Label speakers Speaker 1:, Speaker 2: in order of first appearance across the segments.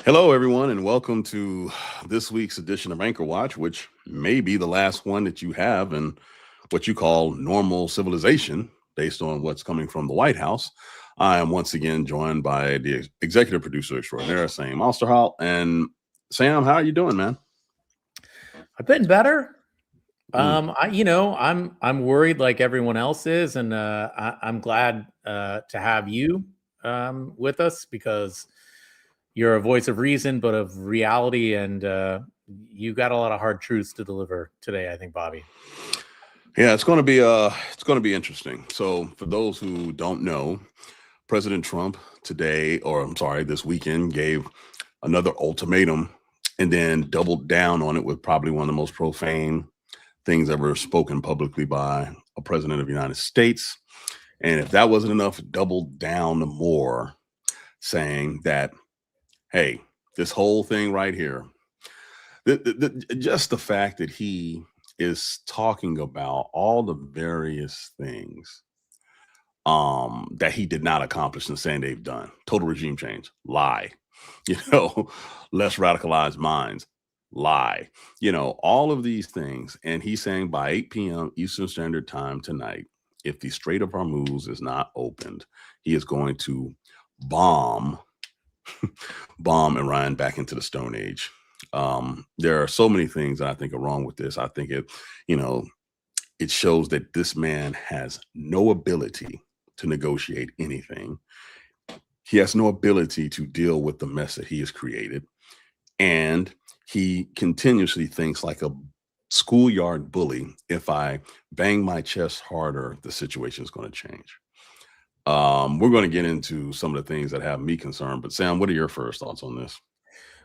Speaker 1: Hello, everyone, and welcome to this week's edition of Anchor Watch, which may be the last one that you have in what you call normal civilization, based on what's coming from the White House. I am once again joined by the executive producer extraordinaire, Sam Osterholt. And Sam, how are you doing, man?
Speaker 2: I've been better.
Speaker 1: Mm.
Speaker 2: I'm worried like everyone else is, and I'm glad to have you with us because you're a voice of reason, but of reality, and you got a lot of hard truths to deliver today, I think, Bobby.
Speaker 1: Yeah, it's going to be interesting. So, for those who don't know, President Trump today, or I'm sorry, this weekend, gave another ultimatum and then doubled down on it with probably one of the most profane things ever spoken publicly by a president of the United States. And if that wasn't enough, doubled down more, saying that, hey, this whole thing right here, just the fact that he is talking about all the various things that he did not accomplish and saying they've done. Total regime change, lie. You know, less radicalized minds, lie. You know, all of these things. And he's saying by 8 p.m. Eastern Standard Time tonight, if the Strait of Hormuz is not opened, he is going to bomb, bomb Iran back into the Stone Age. There are so many things that I think are wrong with this. I think you know, it shows that this man has no ability to negotiate anything. He has no ability to deal with the mess that he has created. And he continuously thinks like a schoolyard bully, if I bang my chest harder, the situation is going to change. We're going to get into some of the things that have me concerned. But Sam, what are your first thoughts on this?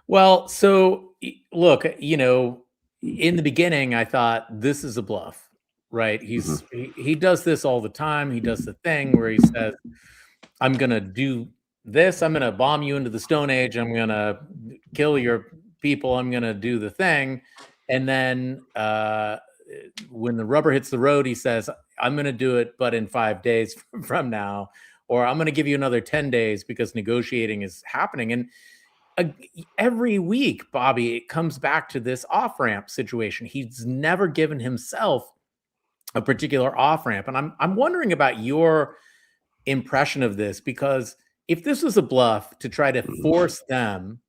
Speaker 2: Well, so look, in the beginning, I thought this is a bluff, right? He does this all the time. He does the thing where he says, "I'm going to do this. I'm going to bomb you into the Stone Age. I'm going to kill your people. I'm going to do the thing." And then when the rubber hits the road, he says, "I'm going to do it, but in 5 days from now, or I'm going to give you another 10 days because negotiating is happening." And uh, every week, Bobby, it comes back to this off-ramp situation. He's never given himself a particular off-ramp. And I'm wondering about your impression of this, because if this was a bluff to try to force them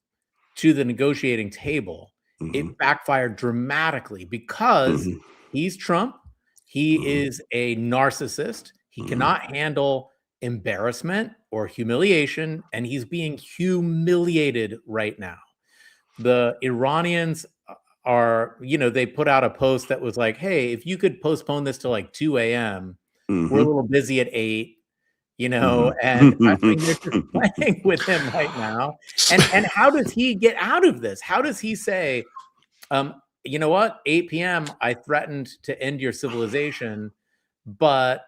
Speaker 2: to the negotiating table, it backfired dramatically because he's Trump. He is a narcissist. He cannot handle embarrassment or humiliation, and he's being humiliated right now. The Iranians they put out a post that was like, "Hey, if you could postpone this to like 2 a.m., we're a little busy at 8." And I mean, they're just playing with him right now. And how does he get out of this? How does he say, you know what, 8 p.m., I threatened to end your civilization, but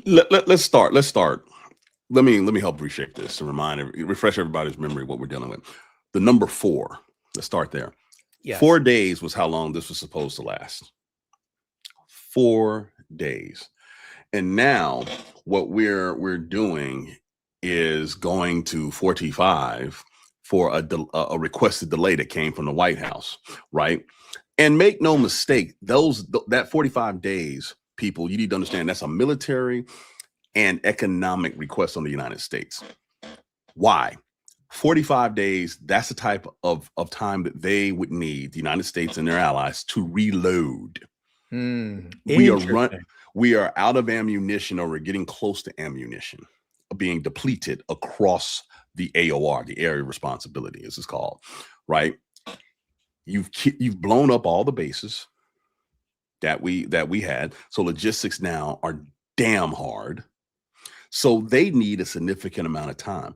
Speaker 1: Let's start. Let me help reshape this to refresh everybody's memory of what we're dealing with. The number 4. Let's start there.
Speaker 2: yes.
Speaker 1: 4 days was how long this was supposed to last. 4 days. And now what we're doing is going to 45 for a requested delay that came from the White House, right? And make no mistake, that 45 days, people, you need to understand that's a military and economic request on the United States. Why? 45 days, that's the type of time that they would need, the United States and their allies, to reload. We are out of ammunition, or we're getting close to ammunition being depleted across the AOR, the area of responsibility, as it's called, right? You've blown up all the bases that we had. So logistics now are damn hard. So they need a significant amount of time.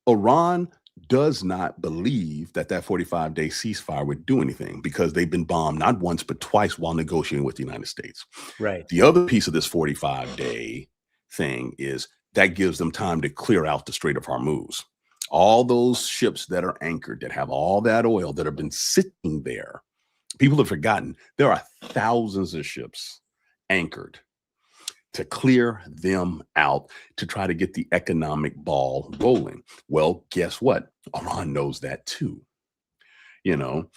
Speaker 1: Iran does not believe that 45-day ceasefire would do anything because they've been bombed not once but twice while negotiating with the United States.
Speaker 2: Right.
Speaker 1: The other piece of this 45-day thing is that gives them time to clear out the Strait of Hormuz. All those ships that are anchored, that have all that oil that have been sitting there, people have forgotten there are thousands of ships anchored to clear them out to try to get the economic ball rolling. Well, guess what? Iran knows that too, you know.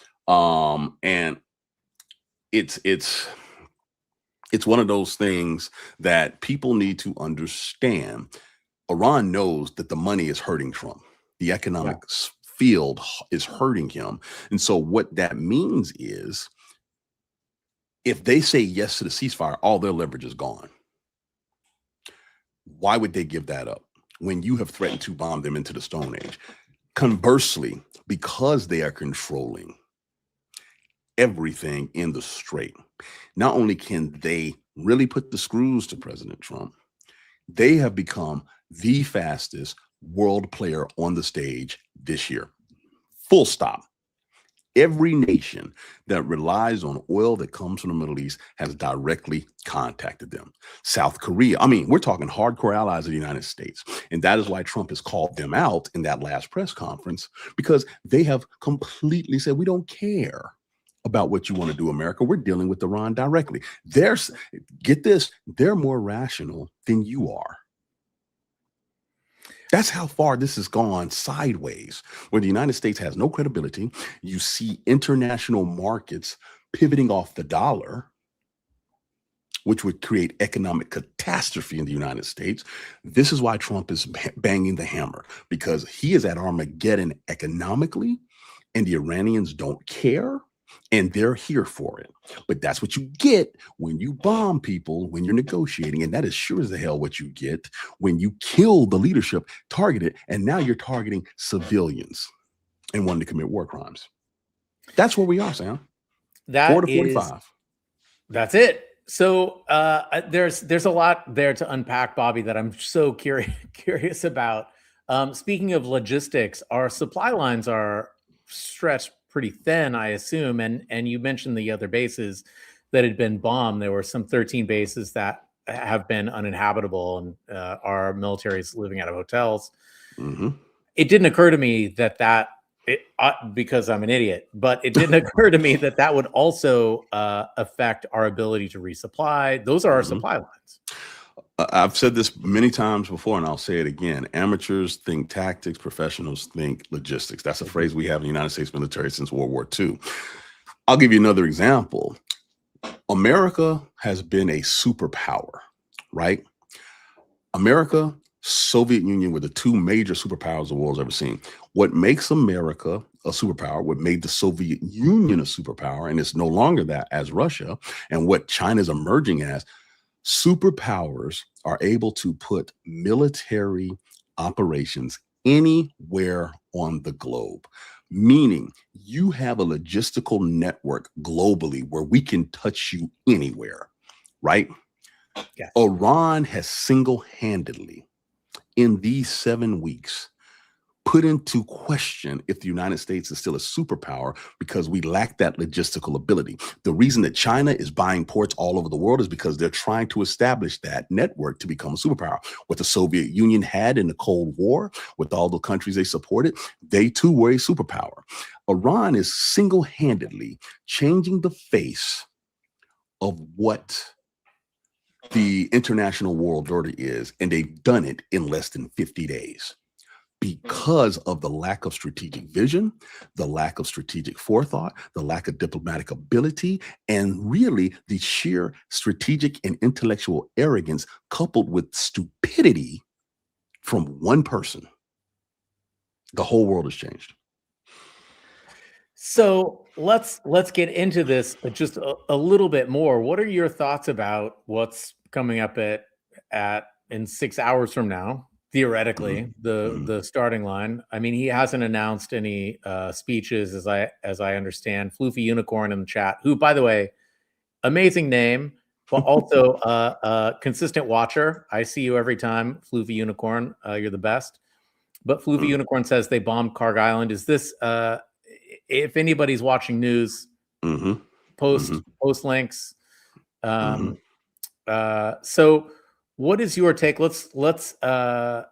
Speaker 1: And it's one of those things that people need to understand. Iran knows that the money is hurting Trump. The economic field is hurting him. And so what that means is if they say yes to the ceasefire, all their leverage is gone. Why would they give that up when you have threatened to bomb them into the Stone Age? Conversely, because they are controlling everything in the strait, not only can they really put the screws to President Trump, they have become the fastest world player on the stage this year. Full stop. Every nation that relies on oil that comes from the Middle East has directly contacted them. South Korea, I mean, we're talking hardcore allies of the United States. And that is why Trump has called them out in that last press conference, because they have completely said, we don't care about what you want to do, America. We're dealing with Iran directly. Get this, they're more rational than you are. That's how far this has gone sideways, where the United States has no credibility. You see international markets pivoting off the dollar, which would create economic catastrophe in the United States. This is why Trump is banging the hammer, because he is at Armageddon economically, and the Iranians don't care. And they're here for it. But that's what you get when you bomb people, when you're negotiating. And that is sure as the hell what you get when you kill the leadership targeted. And now you're targeting civilians and wanting to commit war crimes. That's where we are, Sam. 4 to 45.
Speaker 2: That's it. So there's a lot there to unpack, Bobby, that I'm so curious about. Speaking of logistics, our supply lines are stretched pretty thin, I assume. And you mentioned the other bases that had been bombed. There were some 13 bases that have been uninhabitable, and our military is living out of hotels.
Speaker 1: Mm-hmm.
Speaker 2: It didn't occur to me because I'm an idiot, but it didn't occur to me that would also affect our ability to resupply. Those are our supply lines.
Speaker 1: I've said this many times before, and I'll say it again. Amateurs think tactics, professionals think logistics. That's a phrase we have in the United States military since World War II. I'll give you another example. America has been a superpower, right? America, Soviet Union were the two major superpowers the world's ever seen. What makes America a superpower, what made the Soviet Union a superpower, and it's no longer that as Russia, and what China's emerging as, superpowers are able to put military operations anywhere on the globe, meaning you have a logistical network globally where we can touch you anywhere, right?
Speaker 2: Yes.
Speaker 1: Iran has single-handedly, in these 7 weeks, put into question if the United States is still a superpower because we lack that logistical ability. The reason that China is buying ports all over the world is because they're trying to establish that network to become a superpower. What the Soviet Union had in the Cold War, with all the countries they supported, they too were a superpower. Iran is single-handedly changing the face of what the international world order is, and they've done it in less than 50 days. Because of the lack of strategic vision, the lack of strategic forethought, the lack of diplomatic ability, and really the sheer strategic and intellectual arrogance coupled with stupidity from one person, the whole world has changed.
Speaker 2: So let's get into this just a little bit more. What are your thoughts about what's coming up in 6 hours from now? Theoretically, the starting line. I mean, he hasn't announced any speeches, as I understand. Floofy Unicorn in the chat, who, by the way, amazing name, but also consistent watcher. I see you every time, Floofy Unicorn. You're the best. But Floofy Unicorn says they bombed Karg Island. Is this? If anybody's watching news, post links. So. What is your take? Let's game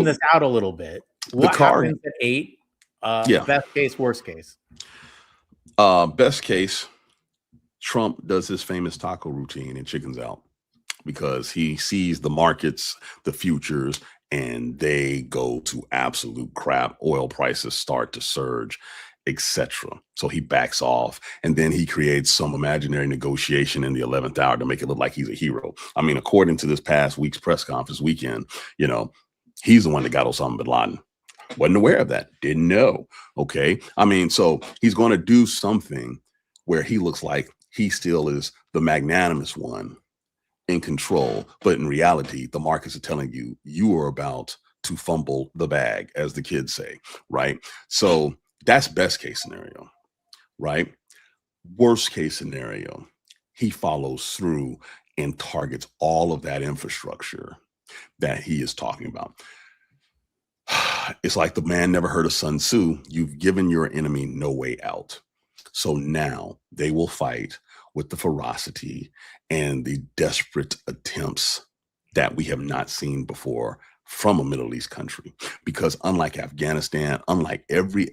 Speaker 2: this out a little bit. What happens at 8? Best case, worst case.
Speaker 1: Best case, Trump does his famous taco routine and chickens out, because he sees the markets, the futures, and they go to absolute crap. Oil prices start to surge, etc. So he backs off, and then he creates some imaginary negotiation in the 11th hour to make it look like he's a hero. I mean, according to this past week's press conference weekend, he's the one that got Osama bin Laden. Wasn't aware of that. Didn't know. Okay. I mean, so he's going to do something where he looks like he still is the magnanimous one in control. But in reality, the markets are telling you, you are about to fumble the bag, as the kids say. Right. So that's best case scenario. Right. Worst case scenario, he follows through and targets all of that infrastructure that he is talking about. It's like the man never heard of Sun Tzu. You've given your enemy no way out. So now they will fight with the ferocity and the desperate attempts that we have not seen before from a Middle East country. Because unlike Afghanistan, unlike every,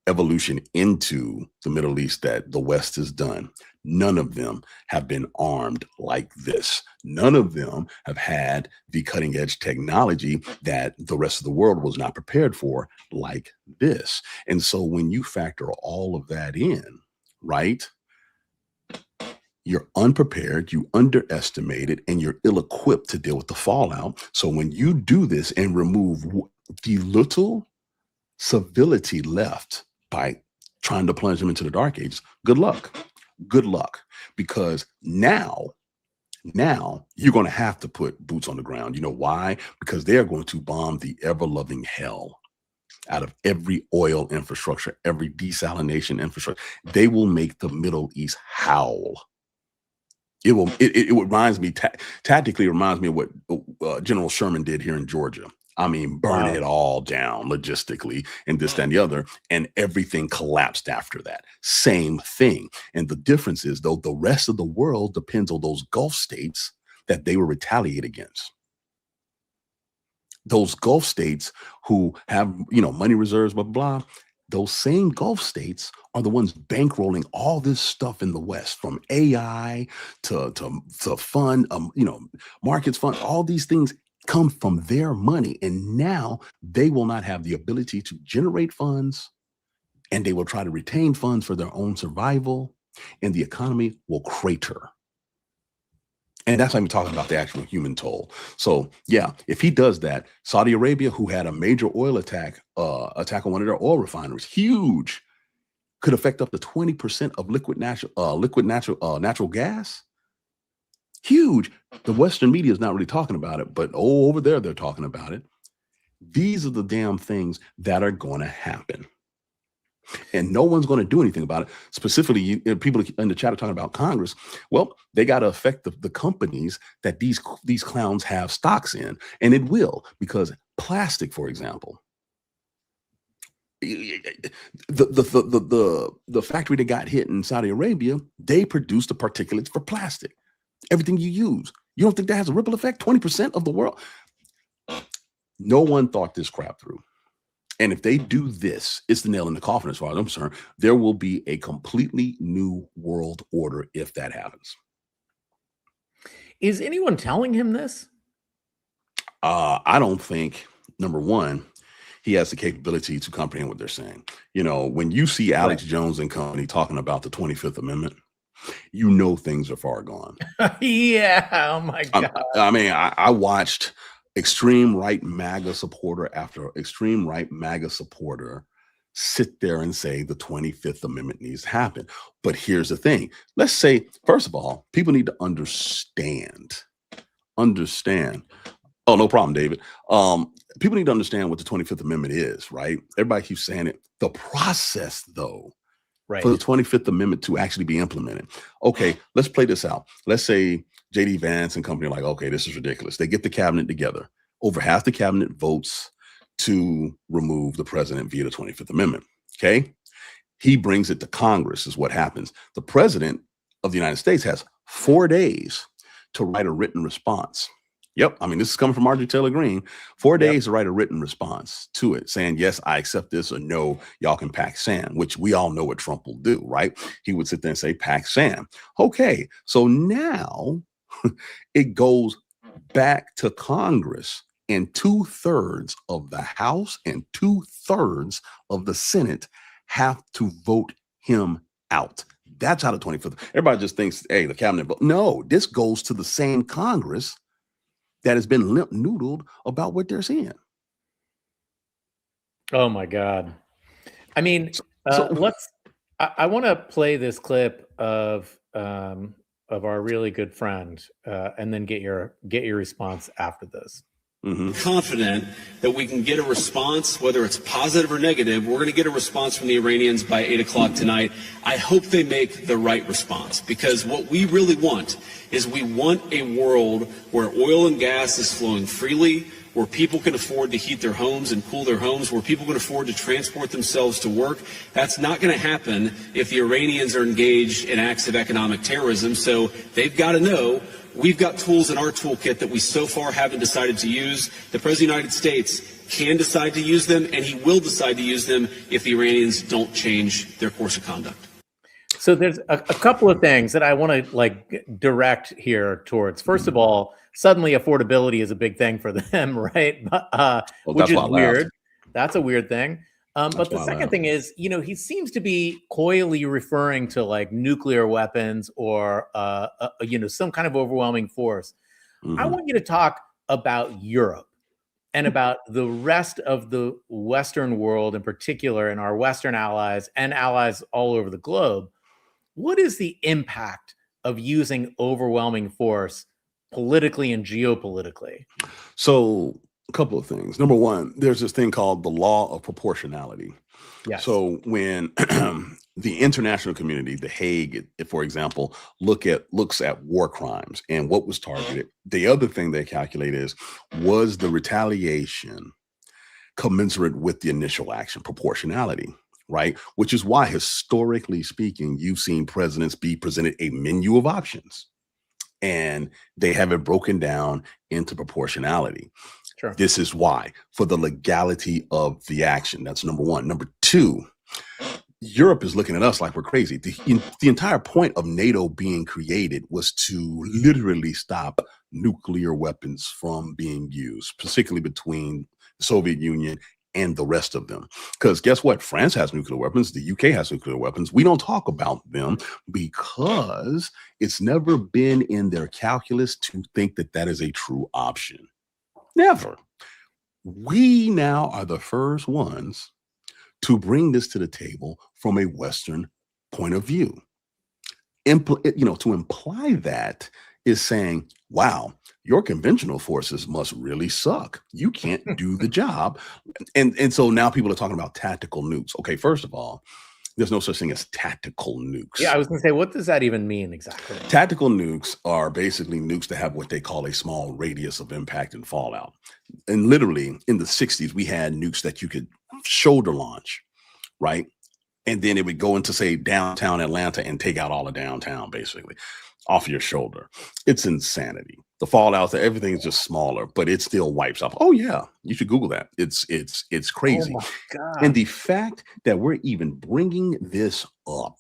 Speaker 1: evolution into the Middle East that the West has done, none of them have been armed like this. None of them have had the cutting edge technology that the rest of the world was not prepared for like this. And so when you factor all of that in, right, you're unprepared, you underestimated, and you're ill-equipped to deal with the fallout. So when you do this and remove the little civility left by trying to plunge them into the dark ages, good luck. Good luck. Because now you're going to have to put boots on the ground. You know why? Because they are going to bomb the ever-loving hell out of every oil infrastructure, every desalination infrastructure. They will make the Middle East howl. It reminds me, tactically reminds me of what General Sherman did here in Georgia. I mean, burn it all down logistically and this, that, and the other. And everything collapsed after that. Same thing. And the difference is, though, the rest of the world depends on those Gulf states that they will retaliate against. Those Gulf states who have, money reserves, blah, blah, blah. Those same Gulf states are the ones bankrolling all this stuff in the West, from AI to fund, markets fund. All these things come from their money. And now they will not have the ability to generate funds, and they will try to retain funds for their own survival, and the economy will crater. And that's why I'm talking about the actual human toll. So yeah, if he does that, Saudi Arabia, who had a major oil attack on one of their oil refineries, huge, could affect up to 20% of liquid natural gas. Huge. The Western media is not really talking about it, but over there, they're talking about it. These are the damn things that are going to happen. And no one's going to do anything about it. Specifically, people in the chat are talking about Congress. Well, they got to affect the companies that these clowns have stocks in. And it will, because plastic, for example, the factory that got hit in Saudi Arabia, they produce the particulates for plastic. Everything you use. You don't think that has a ripple effect? 20% of the world. No one thought this crap through. And if they do this, it's the nail in the coffin as far as I'm concerned. There will be a completely new world order if that happens.
Speaker 2: Is anyone telling him this?
Speaker 1: I don't think, number one, he has the capability to comprehend what they're saying. When you see Alex Jones and company talking about the 25th Amendment, things are far gone.
Speaker 2: Yeah. Oh my God.
Speaker 1: I watched extreme right MAGA supporter after extreme right MAGA supporter sit there and say the 25th Amendment needs to happen. But here's the thing. Let's say, first of all, people need to understand. Oh, no problem, David. People need to understand what the 25th Amendment is, right? Everybody keeps saying it. The process, though, for the 25th Amendment to actually be implemented. Okay, let's play this out. Let's say J.D. Vance and company are like, okay, this is ridiculous. They get the cabinet together. Over half the cabinet votes to remove the president via the 25th Amendment. Okay, he brings it to Congress is what happens. The president of the United States has 4 days to write a written response. Yep. This is coming from Marjorie Taylor Greene. 4 days to write a written response to it, saying, yes, I accept this, or no, y'all can pack sand, which we all know what Trump will do, right? He would sit there and say, pack sand. Okay. So now It goes back to Congress, and 2/3 of the House and 2/3 of the Senate have to vote him out. That's how the 25th. Everybody just thinks, hey, the cabinet vote. No, this goes to the same Congress that has been limp noodled about what they're seeing.
Speaker 2: Oh my God. I mean,
Speaker 1: So
Speaker 2: I want to play this clip of our really good friend, and then get your response after this.
Speaker 3: Confident that we can get a response, whether it's positive or negative. We're going to get a response from the Iranians by 8 o'clock tonight. I hope they make the right response, because what we really want is we want a world where oil and gas is flowing freely, where people can afford to heat their homes and cool their homes, where people can afford to transport themselves to work. That's not going to happen if the Iranians are engaged in acts of economic terrorism. So they've got to know we've got tools in our toolkit that we so far haven't decided to use. The President of the United States can decide to use them, and he will decide to use them if the Iranians don't change their course of conduct.
Speaker 2: So there's a couple of things that I want to direct here towards. First of all, suddenly affordability is a big thing for them, right? Which is weird. That's a weird thing. But the second thing is, he seems to be coyly referring to like nuclear weapons or, some kind of overwhelming force. I want you to talk about Europe and about the rest of the Western world in particular, and our Western allies and allies all over the globe. What is the impact of using overwhelming force politically and geopolitically?
Speaker 1: So a couple of things. Number one, there's this thing called the law of proportionality.
Speaker 2: Yes.
Speaker 1: So when the international community, The Hague, for example, looks at war crimes and what was targeted, the other thing they calculate is, was the retaliation commensurate with the initial action, proportionality, right? Which is why, historically speaking, you've seen presidents be presented a menu of options, and they have it broken down into proportionality.
Speaker 2: Sure.
Speaker 1: This is why, for the legality of the action. That's number one. Number two, Europe is looking at us like we're crazy. The entire point of NATO being created was to literally stop nuclear weapons from being used, particularly between the Soviet Union and the rest of them. Because guess what? France has nuclear weapons. The UK has nuclear weapons. We don't talk about them because it's never been in their calculus to think that that is a true option. Never. We now are the first ones to bring this to the table from a Western point of view. To imply that is saying, wow, your conventional forces must really suck. You can't do the job. And so now people are talking about tactical nukes. Okay, first of all, there's no such thing as tactical nukes.
Speaker 2: Yeah, I was going to say, what does that even mean exactly?
Speaker 1: Tactical nukes are basically nukes that have what they call a small radius of impact and fallout. And literally in the 60s, we had nukes that you could shoulder launch, right? And then it would go into, say, downtown Atlanta and take out all of downtown, basically, off your shoulder. It's insanity. The fallout, everything is just smaller, but it still wipes off. Oh yeah, you should Google that. It's crazy.
Speaker 2: Oh my God.
Speaker 1: And the fact that we're even bringing this up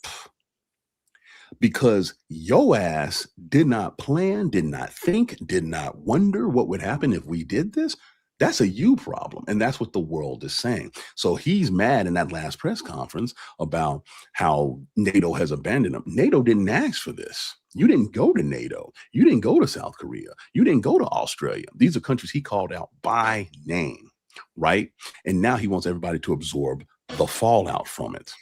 Speaker 1: because yo ass did not plan, did not think, did not wonder what would happen if we did this. That's a you problem. And that's what the world is saying. So he's mad in that last press conference about how NATO has abandoned him. NATO didn't ask for this. You didn't go to NATO. You didn't go to South Korea. You didn't go to Australia. These are countries he called out by name, right? And now he wants everybody to absorb the fallout from it.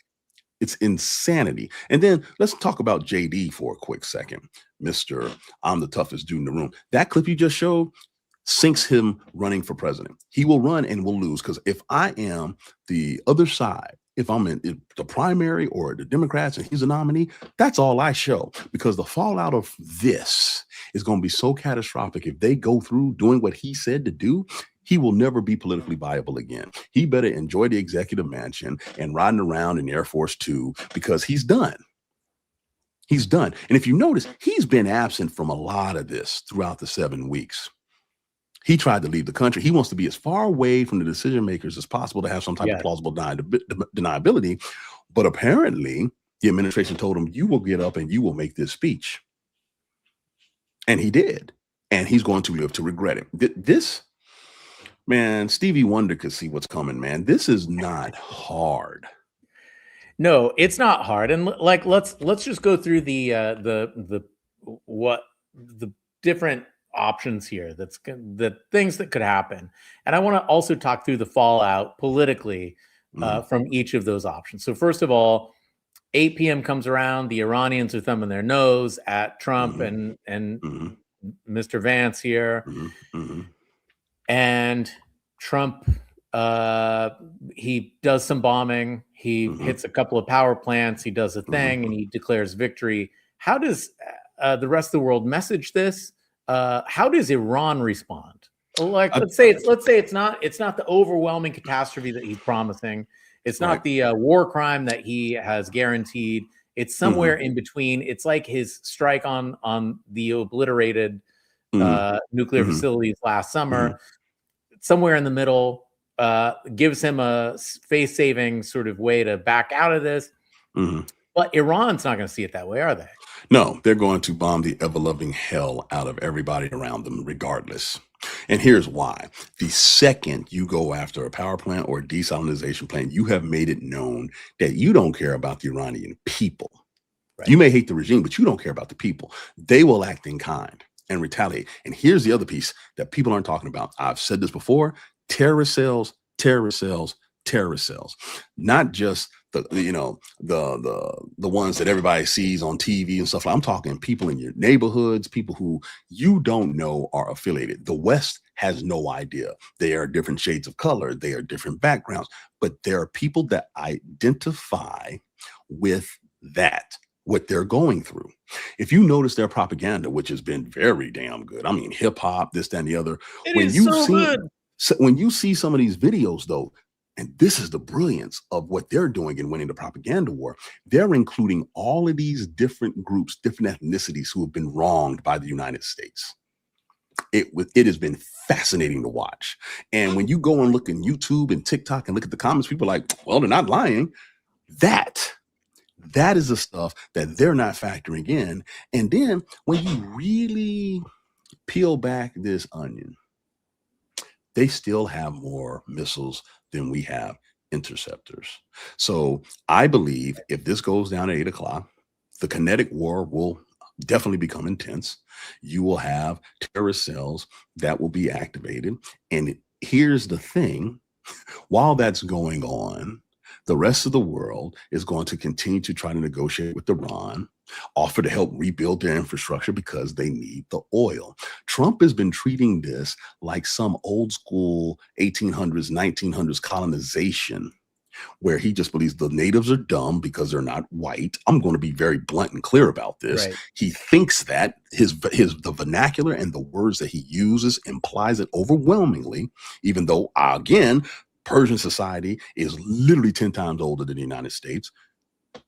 Speaker 1: It's insanity. And then let's talk about JD for a quick second. Mr. I'm the toughest dude in the room. That clip you just showed sinks him running for president. He will run and will lose, because if I am the other side, if I'm in the primary or the Democrats and he's a nominee, that's all I show, because the fallout of this is going to be so catastrophic. If they go through doing what he said to do, he will never be politically viable again. He better enjoy the executive mansion and riding around in Air Force Two, because he's done. He's done. And if you notice, he's been absent from a lot of this throughout the 7 weeks. He tried to leave the country. He wants to be as far away from the decision makers as possible to have some type of plausible deniability. But apparently, the administration told him, you will get up and you will make this speech. And he did. And he's going to live to regret it. This, man, Stevie Wonder could see what's coming, man. This is not hard.
Speaker 2: No, it's not hard. And like, let's just go through the different options here. That's the things that could happen. And I want to also talk through the fallout politically from each of those options. So first of all, 8 p.m. comes around. The Iranians are thumbing their nose at Trump and Mr. Vance here. And Trump, he does some bombing. He hits a couple of power plants. He does a thing and he declares victory. How does the rest of the world message this? How does Iran respond? Like, let's say it's not the overwhelming catastrophe that he's promising. It's not the war crime that he has guaranteed. It's somewhere in between. It's like his strike on the obliterated nuclear facilities last summer. Somewhere in the middle, gives him a face-saving sort of way to back out of this. But Iran's not going to see it that way, are they?
Speaker 1: No, they're going to bomb the ever-loving hell out of everybody around them, regardless. And here's why. The second you go after a power plant or a desalinization plant, you have made it known that you don't care about the Iranian people. Right. You may hate the regime, but you don't care about the people. They will act in kind and retaliate. And here's the other piece that people aren't talking about. I've said this before. Terrorist cells, terrorist cells, terrorist cells. Not just the ones that everybody sees on TV and stuff. I'm talking people in your neighborhoods, people who you don't know are affiliated. The West has no idea. They are different shades of color. They are different backgrounds, but there are people that identify with that, what they're going through. If you notice their propaganda, which has been very damn good. I mean, hip hop, this, that, and the other. When you see some of these videos, though, and this is the brilliance of what they're doing in winning the propaganda war, they're including all of these different groups, different ethnicities who have been wronged by the United States. It has been fascinating to watch. And when you go and look in YouTube and TikTok and look at the comments, people are like, well, they're not lying. That is the stuff that they're not factoring in. And then when you really peel back this onion, they still have more missiles than we have interceptors. So I believe if this goes down at 8 o'clock, the kinetic war will definitely become intense. You will have terrorist cells that will be activated. And here's the thing, while that's going on, the rest of the world is going to continue to try to negotiate with Iran, offer to help rebuild their infrastructure because they need the oil. Trump has been treating this like some old school 1800s, 1900s colonization, where he just believes the natives are dumb because they're not white. I'm going to be very blunt and clear about this. Right. He thinks that the vernacular and the words that he uses implies it overwhelmingly, even though, again, Persian society is literally 10 times older than the United States.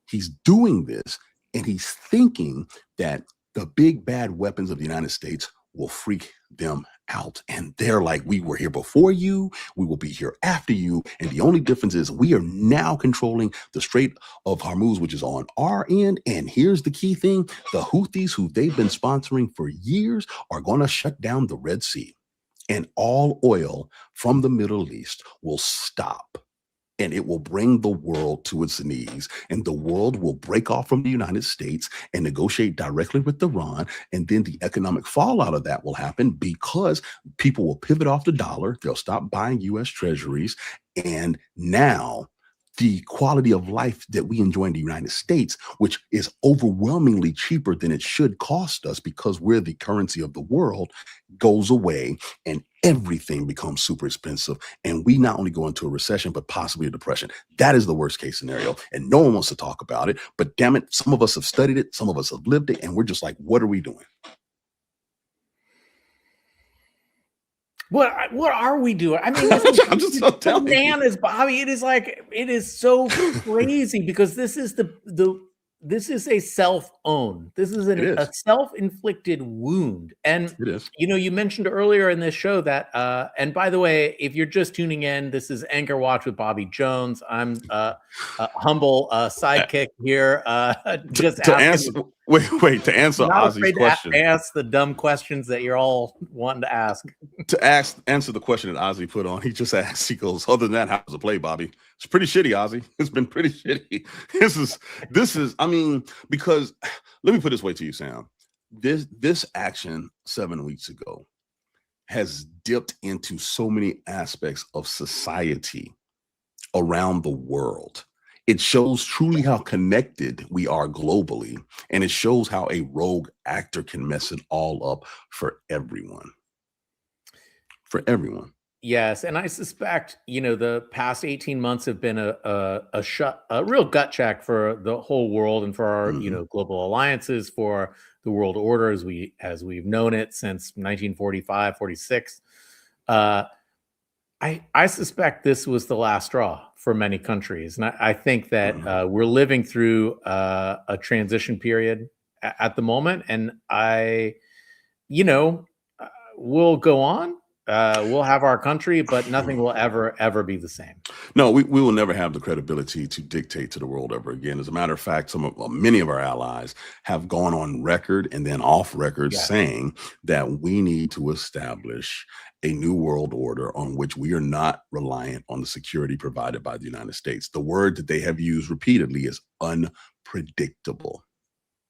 Speaker 1: He's doing this and he's thinking that the big bad weapons of the United States will freak them out. And they're like, we were here before you, we will be here after you. And the only difference is we are now controlling the Strait of Hormuz, which is on our end. And here's the key thing. The Houthis, who they've been sponsoring for years, are going to shut down the Red Sea. And all oil from the Middle East will stop. And it will bring the world to its knees. And the world will break off from the United States and negotiate directly with Iran. And then the economic fallout of that will happen because people will pivot off the dollar. They'll stop buying U.S. treasuries. And now the quality of life that we enjoy in the United States, which is overwhelmingly cheaper than it should cost us because we're the currency of the world, goes away and everything becomes super expensive. And we not only go into a recession, but possibly a depression. That is the worst case scenario. And no one wants to talk about it. But damn it, some of us have studied it. Some of us have lived it. And we're just like, what are we doing?
Speaker 2: What are we doing? I mean,
Speaker 1: I'm just telling you.
Speaker 2: Bananas, Bobby. It is so crazy because this is a self own. This is
Speaker 1: It
Speaker 2: a
Speaker 1: is.
Speaker 2: self-inflicted wound. And
Speaker 1: It is.
Speaker 2: you mentioned earlier in this show that, and by the way, if you're just tuning in, this is Anchor Watch with Bobby Jones. I'm a humble sidekick here, just
Speaker 1: To
Speaker 2: asking.
Speaker 1: answer, wait, to answer
Speaker 2: Not
Speaker 1: Ozzy's
Speaker 2: afraid to
Speaker 1: question.
Speaker 2: ask the dumb questions that you're all wanting to ask.
Speaker 1: To answer the question that Ozzy put on, he just asked, he goes, other than that, how's it play, Bobby? It's pretty shitty, Ozzy. It's been pretty shitty. This is, I mean, because let me put it this way to you, Sam. This action 7 weeks ago has dipped into so many aspects of society around the world. It shows truly how connected we are globally, and it shows how a rogue actor can mess it all up for everyone. For everyone.
Speaker 2: Yes, and I suspect the past 18 months have been a real gut check for the whole world and for our global alliances, for the world order as we've known it since 1945, 46. I suspect this was the last straw for many countries, and I think that we're living through a transition period at the moment, and we'll go on. We'll have our country, but nothing will ever be the same.
Speaker 1: No, we will never have the credibility to dictate to the world ever again. As a matter of fact, many of our allies have gone on record and then off record saying that we need to establish a new world order on which we are not reliant on the security provided by the United States. The word that they have used repeatedly is unpredictable.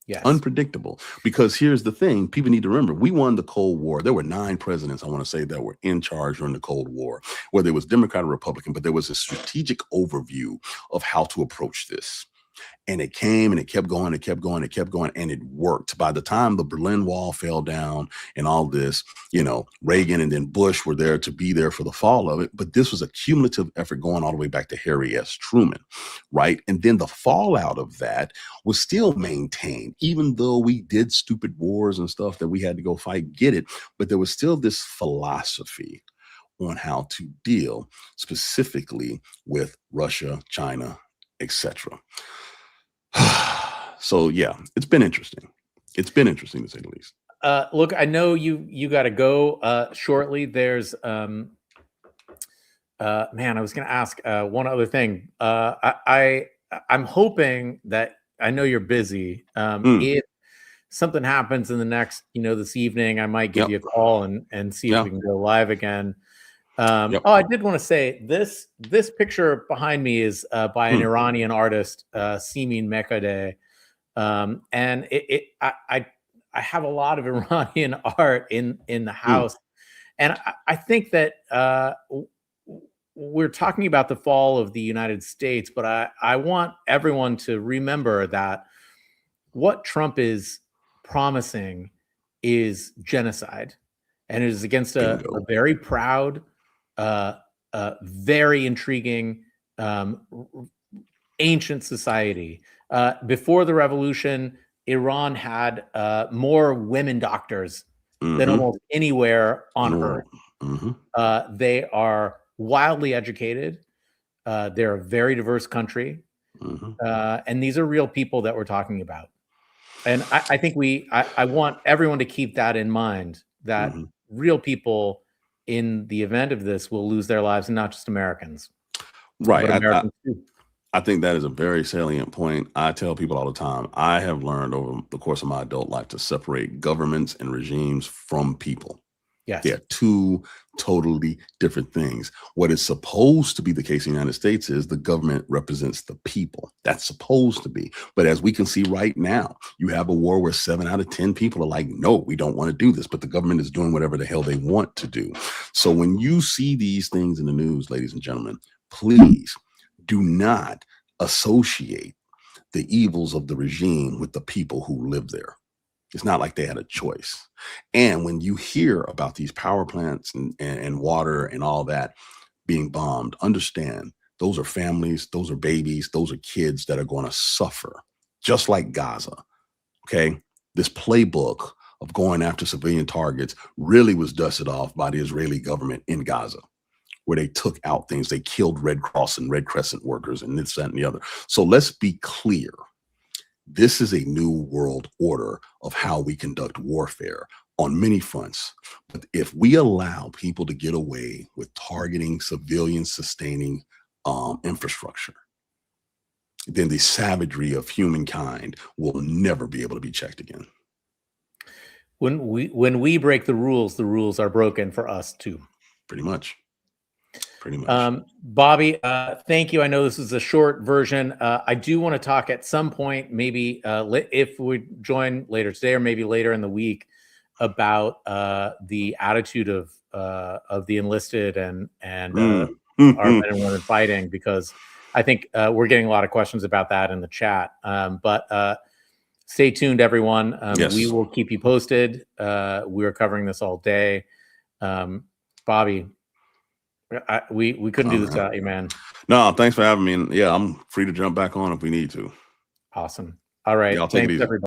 Speaker 1: Yes. Unpredictable. Because here's the thing, people need to remember, we won the Cold War. There were 9 presidents, I want to say, that were in charge during the Cold War, whether it was Democrat or Republican, but there was a strategic overview of how to approach this. And it came and it kept going, it kept going, it kept going, and it worked. By the time the Berlin Wall fell down and all this, Reagan and then Bush were there to be there for the fall of it. But this was a cumulative effort going all the way back to Harry S. Truman, right? And then the fallout of that was still maintained, even though we did stupid wars and stuff that we had to go fight, get it. But there was still this philosophy on how to deal specifically with Russia, China, etc. So yeah, it's been interesting. It's been interesting to say the least.
Speaker 2: Look, I know you got to go shortly. There's man, I was going to ask one other thing. I'm hoping that, I know you're busy. If something happens in the next, this evening, I might give you a call and see if we can go live again. Oh, I did want to say this picture behind me is by an Iranian artist, Simin Mekadeh. And I have a lot of Iranian art in the house. And I think that we're talking about the fall of the United States, but I want everyone to remember that what Trump is promising is genocide. And it is against a very proud, very intriguing, ancient society. Before the revolution, Iran had more women doctors than almost anywhere on earth. They are wildly educated. They're a very diverse country. And these are real people that we're talking about. And I think I want everyone to keep that in mind, that real people in the event of this will lose their lives, and not just Americans.
Speaker 1: Right. I think that is a very salient point. I tell people all the time, I have learned over the course of my adult life to separate governments and regimes from people.
Speaker 2: Yes.
Speaker 1: They're two totally different things. What is supposed to be the case in the United States is the government represents the people. That's supposed to be. But as we can see right now, you have a war where 7 out of 10 people are like, no, we don't want to do this. But the government is doing whatever the hell they want to do. So when you see these things in the news, ladies and gentlemen, please do not associate the evils of the regime with the people who live there. It's not like they had a choice. And when you hear about these power plants and water and all that being bombed, understand those are families, those are babies, those are kids that are going to suffer, just like Gaza. Okay. This playbook of going after civilian targets really was dusted off by the Israeli government in Gaza, where they took out things. They killed Red Cross and Red Crescent workers and this, that, and the other. So let's be clear. This is a new world order of how we conduct warfare on many fronts. But if we allow people to get away with targeting civilian sustaining infrastructure, then the savagery of humankind will never be able to be checked again.
Speaker 2: When we break the rules are broken for us too.
Speaker 1: Pretty much. Pretty much.
Speaker 2: Bobby, thank you. I know this is a short version. I do want to talk at some point, maybe if we join later today or maybe later in the week, about the attitude of the enlisted and our men and women fighting, because I think we're getting a lot of questions about that in the chat. But stay tuned, everyone.
Speaker 1: Yes.
Speaker 2: We will keep you posted. We're covering this all day. Bobby, we couldn't do this without you, man.
Speaker 1: No, thanks for having me. And yeah, I'm free to jump back on if we need to.
Speaker 2: Awesome. All right.
Speaker 1: Yeah, I'll take it
Speaker 2: Thanks,
Speaker 1: easy.
Speaker 2: everybody.